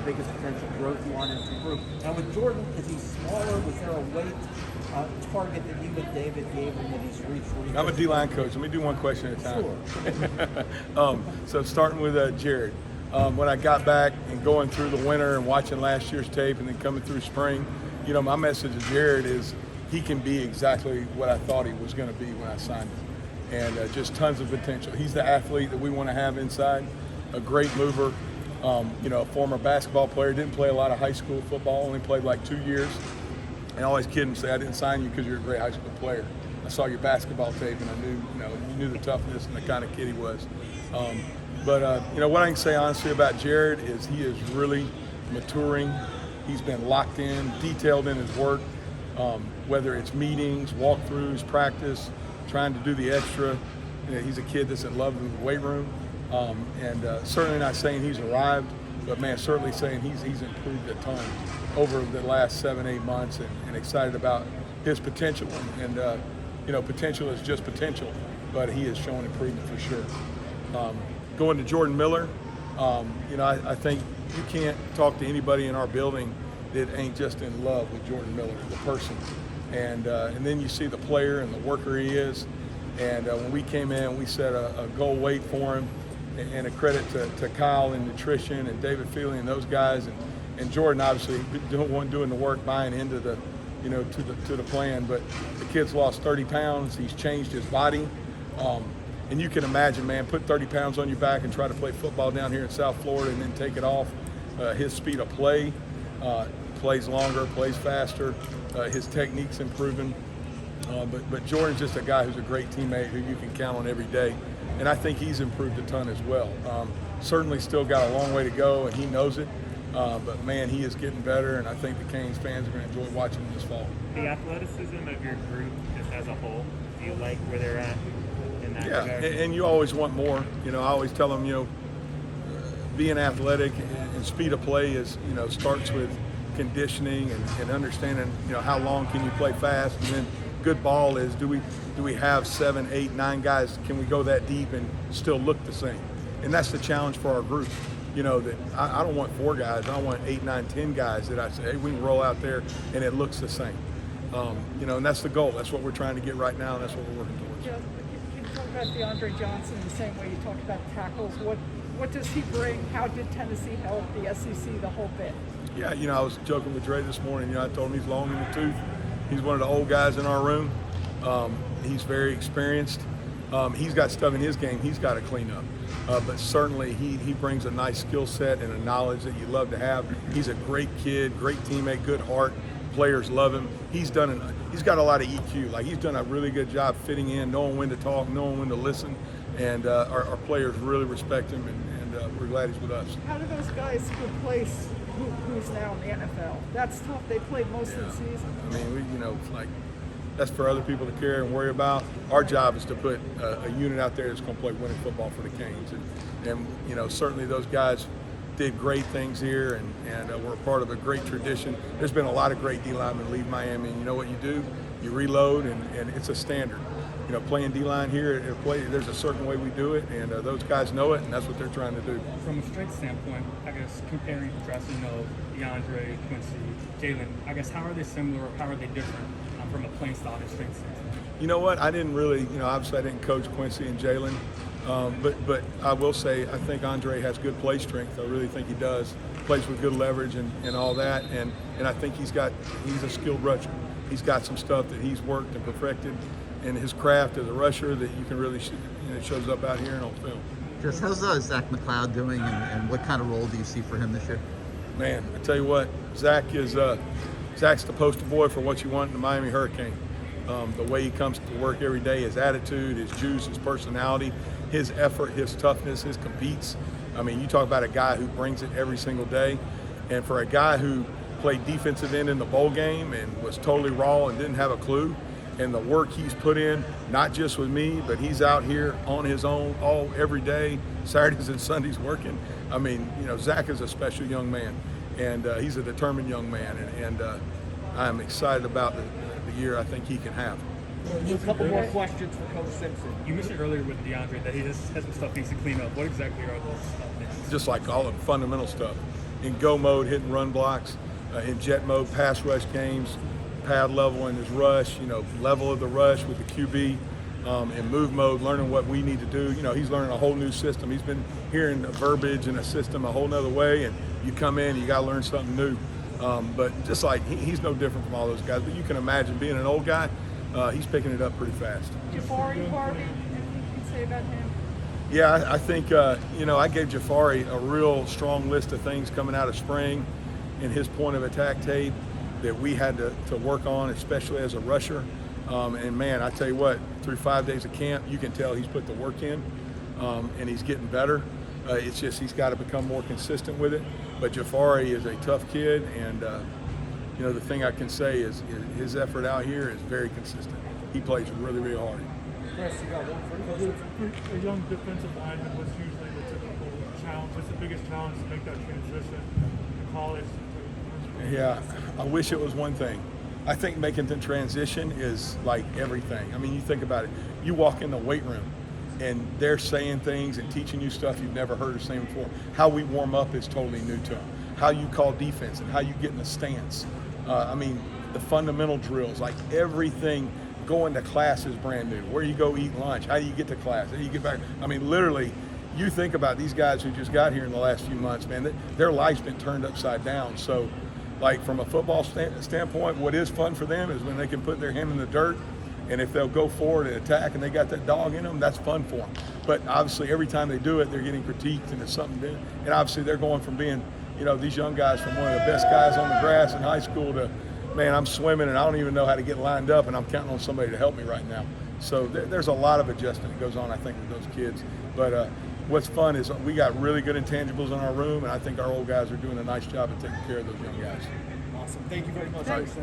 biggest potential growth you want him to improve? And with Jordan, is he smaller? Was there a weight target that you and David gave him that he's reached? I'm a D-line coach. Let me do one question at a time. Sure. So starting with Jared. When I got back and going through the winter and watching last year's tape and then coming through spring, my message to Jared is he can be exactly what I thought he was going to be when I signed him. And just tons of potential. He's the athlete that we want to have inside, a great mover, a former basketball player, didn't play a lot of high school football, only played like 2 years. And I always kid him and say, I didn't sign you because you're a great high school player. I saw your basketball tape and I knew, you knew the toughness and the kind of kid he was. But what I can say honestly about Jared is he is really maturing. He's been locked in, detailed in his work, whether it's meetings, walkthroughs, practice, trying to do the extra. He's a kid that's in love with the weight room. Certainly not saying he's arrived, but man, certainly saying he's improved a ton over the last 7-8 months and excited about his potential. And potential is just potential, but he is showing improvement for sure. Going to Jordan Miller, I think you can't talk to anybody in our building that ain't just in love with Jordan Miller, the person. And then you see the player and the worker he is. And when we came in, we set a goal weight for him, and a credit to Kyle in nutrition and David Feely and those guys, and Jordan obviously doing the work, buying into the to the plan. But the kid's lost 30 pounds. He's changed his body. And you can imagine, man, put 30 pounds on your back and try to play football down here in South Florida and then take it off. His speed of play, plays longer, plays faster. His technique's improving. But Jordan's just a guy who's a great teammate who you can count on every day. And I think he's improved a ton as well. Certainly still got a long way to go, and he knows it. But, man, he is getting better, and I think the Canes fans are going to enjoy watching him this fall. The athleticism of your group just as a whole, do you like where they're at in that regard? And you always want more. I always tell them, being athletic and speed of play is, starts with conditioning and understanding, how long can you play fast, and then good ball is do we have 7, 8, 9 guys, can we go that deep and still look the same? And that's the challenge for our group. That I don't want 4 guys, I want 8, 9, 10 guys that I say, hey, we can roll out there and it looks the same. And that's the goal. That's what we're trying to get right now, and that's what we're working towards. Yeah, you talk about DeAndre Johnson the same way you talked about tackles. What does he bring? How did Tennessee help the SEC, the whole bit? Yeah, I was joking with Dre this morning. I told him he's long in the tooth. He's one of the old guys in our room. He's very experienced. He's got stuff in his game he's got to clean up. But certainly he brings a nice skill set and a knowledge that you love to have. He's a great kid, great teammate, good heart. Players love him. He's got a lot of EQ. Like, he's done a really good job fitting in, knowing when to talk, knowing when to listen. And our players really respect him, and we're glad he's with us. How do those guys replace who's now in the NFL? That's tough. They played most of the season. I mean, that's for other people to care and worry about. Our job is to put a unit out there that's going to play winning football for the Canes. And certainly those guys did great things here, and we're part of a great tradition. There's been a lot of great D linemen leave Miami, and you know what you do? You reload, and it's a standard. Playing D-line here, there's a certain way we do it, and those guys know it, and that's what they're trying to do. From a strength standpoint, I guess comparing, contrasting, DeAndre, Quincy, Jalen, I guess how are they similar or how are they different from a playing style and strength standpoint? You know what? I didn't really, obviously I didn't coach Quincy and Jalen, but I will say I think Andre has good play strength. I really think he does. Plays with good leverage and all that, and I think he's a skilled rusher. He's got some stuff that he's worked and perfected in his craft as a rusher that you can really it shows up out here and on film. Jess, how's Zach Mcleod doing, and what kind of role do you see for him this year? Man, I tell you what, Zach's the poster boy for what you want in the Miami Hurricane. The way he comes to work every day, his attitude, his juice, his personality, his effort, his toughness, his competes. I mean, you talk about a guy who brings it every single day. And for a guy who played defensive end in the bowl game and was totally raw and didn't have a clue, and the work he's put in, not just with me, but he's out here on his own every day, Saturdays and Sundays working. I mean, Zach is a special young man, and he's a determined young man, and I'm excited about the year I think he can have. A couple more questions for Coach Simpson. You mentioned earlier with DeAndre that he has some stuff he needs to clean up. What exactly are those things? Just like all the fundamental stuff. in go mode, hitting run blocks, in jet mode, pass rush games, pad level in his rush, level of the rush with the QB, in move mode, learning what we need to do. He's learning a whole new system. He's been hearing a verbiage and a system a whole nother way, and you come in, you got to learn something new. But just like he's no different from all those guys. But you can imagine being an old guy, he's picking it up pretty fast. Jafari, Harvey, anything you can say about him? Yeah, I think, I gave Jafari a real strong list of things coming out of spring in his point of attack tape that we had to work on, especially as a rusher. And man, I tell you what, through 5 days of camp, you can tell he's put the work in, and he's getting better. It's just he's got to become more consistent with it. But Jafari is a tough kid, and the thing I can say is his effort out here is very consistent. He plays really, really hard. Chris, you got one for For a young defensive lineman, what's usually the typical challenge? What's the biggest challenge to make that transition to college? Yeah, I wish it was one thing. I think making the transition is like everything. I mean, you think about it. You walk in the weight room, and they're saying things and teaching you stuff you've never heard of saying before. How we warm up is totally new to them. How you call defense and how you get in a stance. The fundamental drills, like everything. Going to class is brand new. Where you go eat lunch, how do you get to class, how do you get back? Literally, you think about these guys who just got here in the last few months, man, their life's been turned upside down. So, like from a football standpoint, what is fun for them is when they can put their hand in the dirt, and if they'll go forward and attack and they got that dog in them, that's fun for them. But obviously, every time they do it, they're getting critiqued and it's something new. And obviously, they're going from being, these young guys from one of the best guys on the grass in high school to, man, I'm swimming and I don't even know how to get lined up, and I'm counting on somebody to help me right now. So there's a lot of adjustment that goes on, I think, with those kids. But what's fun is we got really good intangibles in our room, and I think our old guys are doing a nice job of taking care of those young guys. Awesome. Thank you very much. Thanks.